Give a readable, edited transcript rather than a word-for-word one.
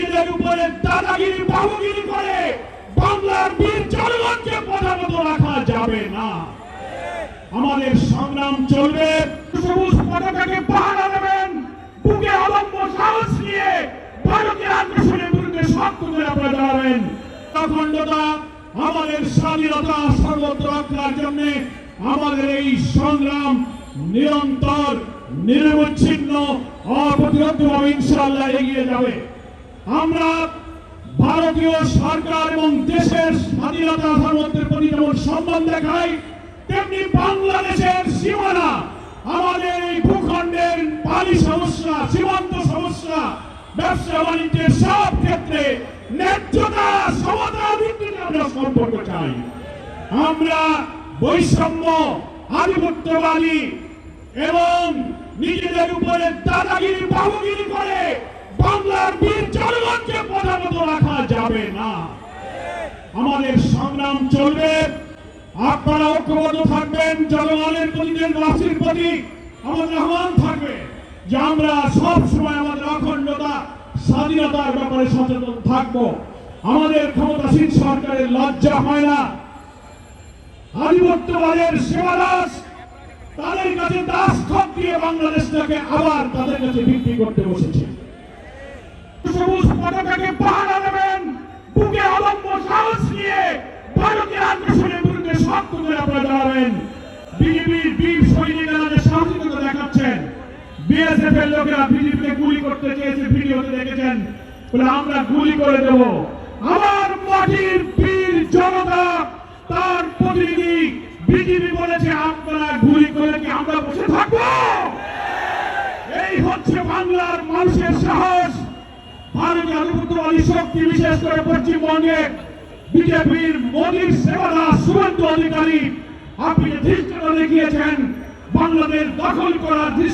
নিজেদের উপরে দাদাগিরি বাবুগিরি করে বাংলার বীর জনগণকে প্রধানত রাখা যাবে না। আমাদের সংগ্রাম চলবে। সবুজ পতাকাকে পাহারা দেবেন, বুকে অদম্য সাহস নিয়ে ভারতের আগ্রাসনের বিরুদ্ধে শক্ত করে আপনারা দাঁড়াবেন। অখণ্ডতা, আমাদের স্বাধীনতা সর্বত্র রক্ষার জন্য আমাদের এই সংগ্রাম নিরন্তর নিরবচ্ছিন্ন অপ্রতিরোধ্যভাবে ইনশাআল্লাহ এগিয়ে যাবে। আমরা ভারতীয় সরকার এবং দেশের স্বাধীনতা সার্বভৌমত্বের প্রতি যেমন সম্মান দেখাই, তেমনি বাংলাদেশের সীমানা, আমাদের এই ভূখণ্ডের পানি সমস্যা, সীমান্ত সমস্যা, ব্যবসা বাণিজ্যের সব ক্ষেত্রে ন্যায্যতা, সমতা ভিত্তিতে আমরা সম্পর্ক চাই। আমরা বৈষম্য, আধিপত্যবাদী এবং নিজেদের উপরে দাদাগিরি বাবুগিরি করে বাংলার বীর জনগণকে প্রধানত রাখা যাবে না। আমাদের সংগ্রাম চলবে। আপনারা ঐক্যবদ্ধ থাকবেন। জনগণের প্রতি, দেশবাসীর প্রতি আমাদের আহ্বান থাকবে যে আমরা সব সময় আমাদের অখণ্ডতা, স্বাধীনতার ব্যাপারে সচেতন থাকব। আমাদের ক্ষমতাসীন সরকারের লজ্জা হয় না। আধিপত্যবাদের সেবাদাস, তাদের কাছে দাসখত দিয়ে বাংলাদেশটাকে আবার তাদের কাছে বিক্রি করতে বসেছে। সবুজ পতাকাকে পাহারা দেবেন, বুকে অদম্য সাহস নিয়ে ভারতের আগ্রাসনের বিরুদ্ধে শক্ত করে আপনারা দাঁড়াবেন। বিজেপির বীর সৈনিকেরা যে সাহসিকতা দেখাচ্ছেন, বিএসএফ এর লোকেরা বিজেপিকে গুলি করতে চেয়েছে, ভিডিওতে দেখেছেন, বলে আমরা গুলি করে দেব। আমার মাটির বীর জনতা, তার প্রতিনিধি বিজেপি বলেছে আপনারা গুলি করে কি আমরা বসে থাকবো? এই হচ্ছে বাংলার মানুষের সাহস। ভারতীয় আধিপত্যবাদী শক্তি, বিশেষ করে পশ্চিমবঙ্গে বিজেপির মোদীর সেবাদাস শুভেন্দু অধিকারী, আপনি যে ধৃষ্টতা দেখিয়েছেন বাংলাদেশ দখল করার